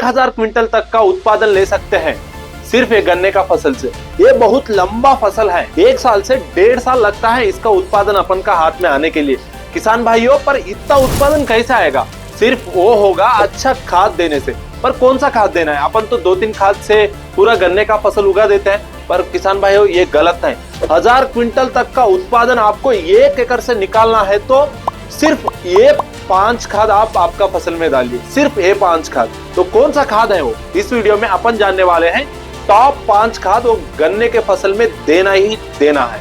1000 quintal तक का उत्पादन ले सकते हैं सिर्फ ये गन्ने का फसल से। ये बहुत लंबा फसल है, 1 साल से 1.5 साल लगता है इसका उत्पादन अपन का हाथ में आने के लिए किसान भाइयों। पर इतना उत्पादन कैसे आएगा? सिर्फ वो होगा अच्छा खाद देने से। पर कौन सा खाद देना है? अपन तो 2-3 खाद से पूरा गन्ने का फसल उगा देते हैं, पर किसान भाइयों ये गलत है। 1000 क्विंटल तक का उत्पादन आपको 1 एकड़ से निकालना है तो सिर्फ ये 5 खाद आप आपका फसल में डालिए, सिर्फ ये 5 खाद। तो कौन सा खाद है वो? इस वीडियो में अपन जानने वाले हैं। टॉप 5 खाद वो गन्ने के फसल में देना ही देना है।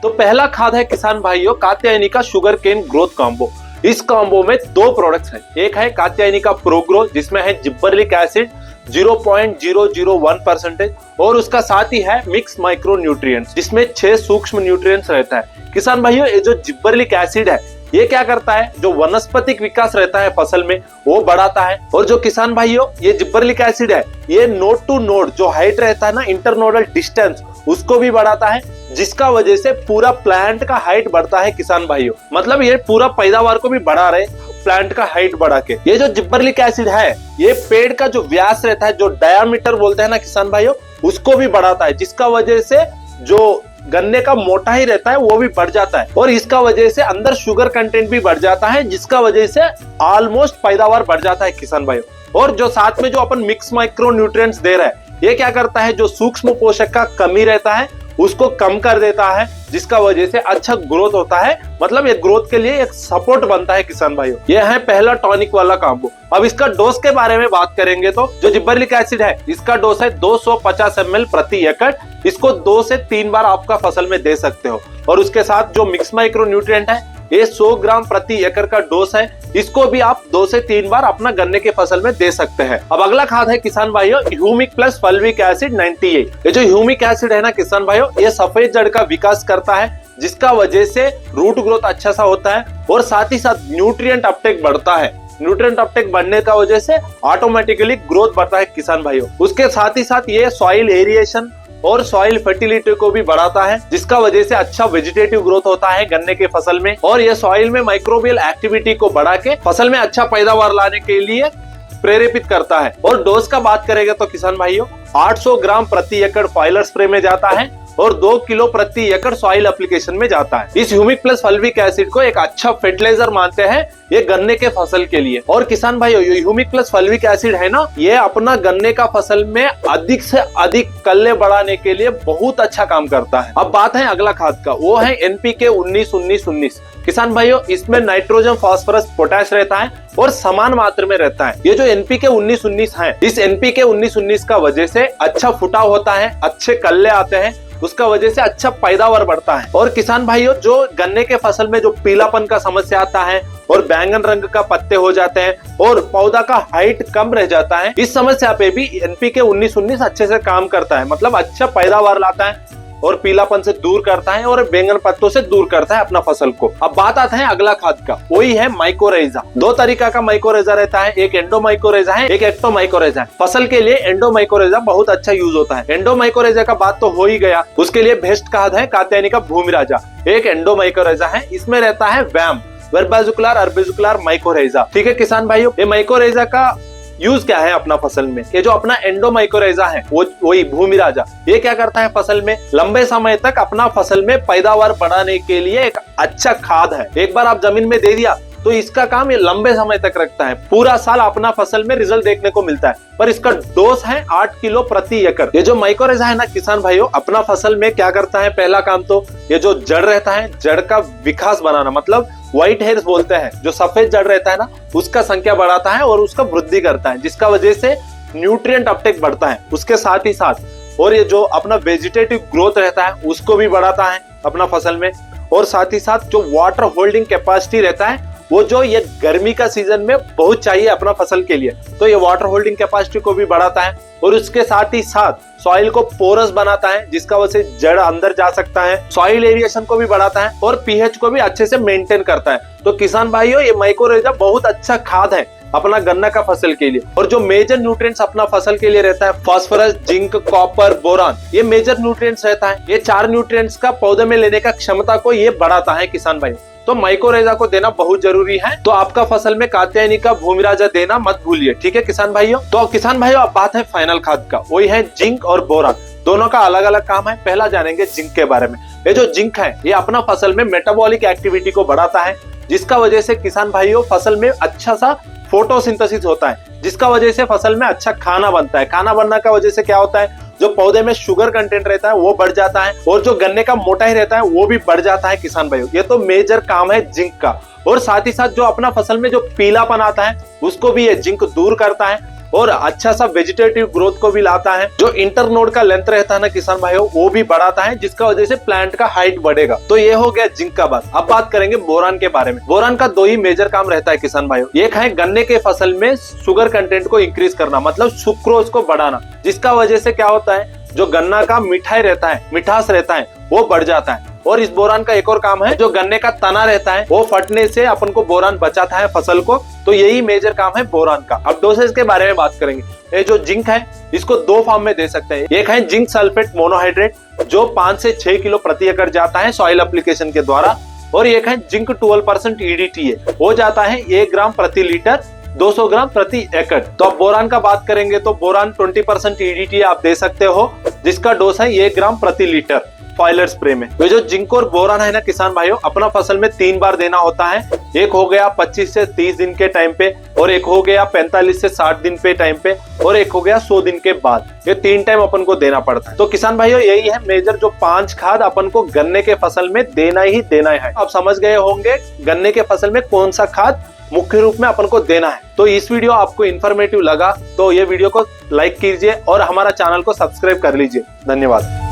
तो पहला खाद है किसान भाइयों कात्यायनी का शुगर केन ग्रोथ कॉम्बो। इस कॉम्बो में 2 प्रोडक्ट्स हैं। एक है कात्यायनी का प्रोग्रो जिसमें है जिब्बरलिक एसिड 0.001% और उसका साथ ही है मिक्स माइक्रो न्यूट्रिएंट्स जिसमें 6 सूक्ष्म न्यूट्रिएंट्स रहता है। किसान भाइयों ये जो जिब्बरलिक एसिड है ये क्या करता है? जो वनस्पतिक विकास रहता है फसल में वो बढ़ाता है। और जो किसान भाइयों ये जिब्बरलिक एसिड है ये नोड टू नोड जो हाइट रहता है ना, इंटरनोडल डिस्टेंस, उसको भी बढ़ाता है, जिसका वजह से पूरा प्लांट का हाइट बढ़ता है किसान भाइयों। मतलब ये पूरा पैदावार को भी बढ़ा रहे प्लांट का हाइट बढ़ा के। ये जो जिब्बरलिक एसिड है ये पेड़ का जो व्यास रहता है, जो डायामीटर बोलते हैं ना किसान भाइयों, उसको भी बढ़ाता है, जिसका वजह से जो गन्ने का मोटाई रहता है वो भी बढ़ जाता है और इसका वजह से अंदर शुगर कंटेंट भी बढ़ जाता है, जिसका वजह से ऑलमोस्ट पैदावार बढ़ जाता है किसान भाइयों। और जो साथ में जो अपन मिक्स माइक्रो न्यूट्रिएंट्स दे रहे हैं ये क्या करता है? जो सूक्ष्म पोषक का कमी रहता है उसको कम कर देता है, जिसका वजह से अच्छा ग्रोथ होता है। मतलब ये ग्रोथ के लिए एक सपोर्ट बनता है किसान भाइयों। ये है पहला टॉनिक वाला कॉम्बो। अब इसका डोज के बारे में बात करेंगे तो जो जिब्बरलिक एसिड है इसका डोज है 250 ml प्रति एकड़। इसको 2 से 3 बार आपका फसल में दे सकते हो। और उसके साथ जो मिक्स माइक्रो न्यूट्रिएंट है ये 100 ग्राम प्रति एकड़ का डोज है, इसको भी आप 2 से 3 बार अपना गन्ने के फसल में दे सकते हैं। अब अगला खाद है किसान भाइयों ह्यूमिक प्लस फल्विक एसिड 98। ये जो ह्यूमिक एसिड है ना किसान भाइयों ये सफेद जड़ का विकास करता है, जिसका वजह से रूट ग्रोथ अच्छा सा होता है और साथ ही साथ न्यूट्रिएंट अपटेक बढ़ता है। न्यूट्रिएंट अपटेक बढ़ने का वजह से ऑटोमेटिकली ग्रोथ बढ़ता है किसान भाइयों। उसके साथ ही साथ ये सॉइल एरिएशन और सॉइल फर्टिलिटी को भी बढ़ाता है, जिसका वजह से अच्छा वेजिटेटिव ग्रोथ होता है गन्ने के फसल में। और ये सॉइल में माइक्रोबियल एक्टिविटी को बढ़ा के फसल में अच्छा पैदावार लाने के लिए प्रेरेपित करता है। और डोज का बात करेंगे तो किसान भाइयों 800 ग्राम प्रति एकड़ फॉइलर स्प्रे में जाता है और 2 किलो प्रति एकड़ सॉइल एप्लीकेशन में जाता है। इस ह्यूमिक प्लस फल्विक एसिड को एक अच्छा फर्टिलाइजर मानते हैं ये गन्ने के फसल के लिए। और किसान भाइयों ये ह्यूमिक प्लस फल्विक एसिड है ना, ये अपना गन्ने का फसल में अधिक से अधिक कल्ले बढ़ाने के लिए बहुत अच्छा काम करता है। अब बात है अगला खाद का, वो है NPK 19-19-19। किसान भाइयों इसमें नाइट्रोजन, फास्फोरस, पोटैश रहता है और समान मात्रा में रहता है। ये जो NPK 19-19 है, इस NPK 19-19 का वजह से अच्छा फुटाव होता है, अच्छे कल्ले आते हैं, उसका वजह से अच्छा पैदावार बढ़ता है। और किसान भाइयों जो गन्ने के फसल में जो पीलापन का समस्या आता है और बैंगन रंग का पत्ते हो जाते हैं और पौधा का हाइट कम रह जाता है, इस समस्या पे भी NPK 19-19 अच्छे से काम करता है। मतलब अच्छा पैदावार लाता है और पीलापन से दूर करता है और बैंगन पत्तों से दूर करता है अपना फसल को। अब बात आता है अगला खाद का, वही है माइकोराइजा। 2 तरीका का माइकोराइजा रहता है, एक एंडोमाइकोराइजा है, एक एक्टोमाइकोराइजा है। फसल के लिए एंडोमाइकोराइजा बहुत अच्छा यूज होता है। एंडोमाइकोराइजा का बात तो हो ही गया, उसके लिए बेस्ट खाद है कात्यायनी का भूमिराजा। एक एंडोमाइकोराइजा है, इसमें रहता है वैम वर्बाजुकुलर अर्बिजुकुलर माइकोराइजा। ठीक है किसान भाइयों, ये माइकोराइजा का यूज क्या है अपना फसल में? ये जो अपना एंडोमाइकोराइजा है वो वही भूमिराजा, ये क्या करता है फसल में लंबे समय तक अपना फसल में पैदावार बढ़ाने के लिए एक अच्छा खाद है। एक बार आप जमीन में दे दिया तो इसका काम ये लंबे समय तक रखता है, पूरा साल अपना फसल में रिजल्ट देखने को मिलता है। पर इसका डोज है 8 किलो प्रति एकड़। ये जो माइकोराइजा है ना किसान भाइयों अपना फसल में क्या करता है? पहला काम तो ये जो जड़ रहता है जड़ का विकास बनाना, मतलब व्हाइट हेयर्स बोलते हैं, जो सफेद जड़ रहता है ना उसका संख्या बढ़ाता है और उसका वृद्धि करता है, जिसका वजह से न्यूट्रिएंट अपटेक बढ़ता है। उसके साथ ही साथ और ये जो अपना वेजिटेटिव ग्रोथ रहता है उसको भी बढ़ाता है अपना फसल में। और साथ ही साथ जो वाटर होल्डिंग कैपेसिटी रहता है वो जो ये गर्मी का सीजन में बहुत चाहिए अपना फसल के लिए, तो ये वाटर होल्डिंग कैपेसिटी को भी बढ़ाता है। और उसके साथ ही साथ सॉइल को पोरस बनाता है, जिसका वजह से जड़ अंदर जा सकता है। सॉइल एरिएशन को भी बढ़ाता है और पीएच को भी अच्छे से मेंटेन करता है। तो किसान भाइयों ये माइकोराइजा बहुत अच्छा खाद है अपना गन्ना का फसल के लिए। और जो मेजर न्यूट्रिएंट्स अपना फसल के लिए रहता है फास्फोरस, जिंक, कॉपर, बोरान, ये मेजर न्यूट्रिएंट्स रहता है। ये 4 न्यूट्रिएंट्स का पौधे में लेने का क्षमता को ये बढ़ाता है किसान भाई। तो माइक्रोरेजा को देना बहुत जरूरी है। तो आपका फसल में कात्यायनी का भूमिराजा देना मत भूलिए, ठीक है किसान भाइयों। तो किसान भाइयों अब बात है फाइनल खाद का, वही है जिंक और बोरान। दोनों का अलग अलग काम है। पहला जानेंगे जिंक के बारे में। ये जो जिंक है ये अपना फसल में मेटाबॉलिक एक्टिविटी को बढ़ाता है, जिसका वजह से किसान भाइयों फसल में अच्छा सा फोटोसिंथेसिस होता है, जिसका वजह से फसल में अच्छा खाना बनता है। खाना बनने का वजह से क्या होता है, जो पौधे में शुगर कंटेंट रहता है वो बढ़ जाता है और जो गन्ने का मोटाई रहता है वो भी बढ़ जाता है किसान भाइयों। ये तो मेजर काम है जिंक का। और साथ ही साथ जो अपना फसल में जो पीलापन आता है उसको भी ये जिंक दूर करता है और अच्छा सा वेजिटेटिव ग्रोथ को भी लाता है। जो इंटरनोड का लेंथ रहता है ना किसान भाइयों वो भी बढ़ाता है, जिसका वजह से प्लांट का हाइट बढ़ेगा। तो ये हो गया जिंक का बात। अब बात करेंगे बोरान के बारे में। बोरान का दो ही मेजर काम रहता है किसान भाइयों। एक है गन्ने के फसल में शुगर कंटेंट को इंक्रीज करना, मतलब सुक्रोज को बढ़ाना, जिसका वजह से क्या होता है, जो गन्ना का मिठाई रहता है, मिठास रहता है वो बढ़ जाता है। और इस बोरान का एक और काम है, जो गन्ने का तना रहता है वो फटने से अपन को बोरान बचाता है फसल को। तो यही मेजर काम है बोरान का। अब डोसेज के बारे में बात करेंगे। ये जो जिंक है इसको दो फॉर्म में दे सकते हैं। एक है जिंक सल्फेट मोनोहाइड्रेट जो 5 से 6 किलो प्रति एकड़ जाता है सॉइल एप्लीकेशन के द्वारा, और एक है जिंक 12% EDTA वो जाता है 1 ग्राम प्रति लीटर 200 ग्राम प्रति एकड़। तो अब बोरान का बात करेंगे तो बोरान 20% EDTA आप दे सकते हो, जिसका डोज है 1 ग्राम प्रति लीटर फॉइलर स्प्रे में। ये जो जिंक और बोरान है ना किसान भाइयों, अपना फसल में 3 बार देना होता है। एक हो गया 25 से 30 दिन के टाइम पे, और एक हो गया 45 से 60 दिन पे टाइम पे, और एक हो गया 100 दिन के बाद। ये 3 टाइम अपन को देना पड़ता है। तो किसान भाइयों यही है मेजर जो 5 खाद अपन को गन्ने के फसल में देना ही देना है। आप समझ गए होंगे गन्ने के फसल में कौन सा खाद मुख्य रूप में अपन को देना है। तो इस वीडियो आपको इन्फॉर्मेटिव लगा तो ये वीडियो को लाइक कीजिए और हमारा चैनल को सब्सक्राइब कर लीजिए। धन्यवाद।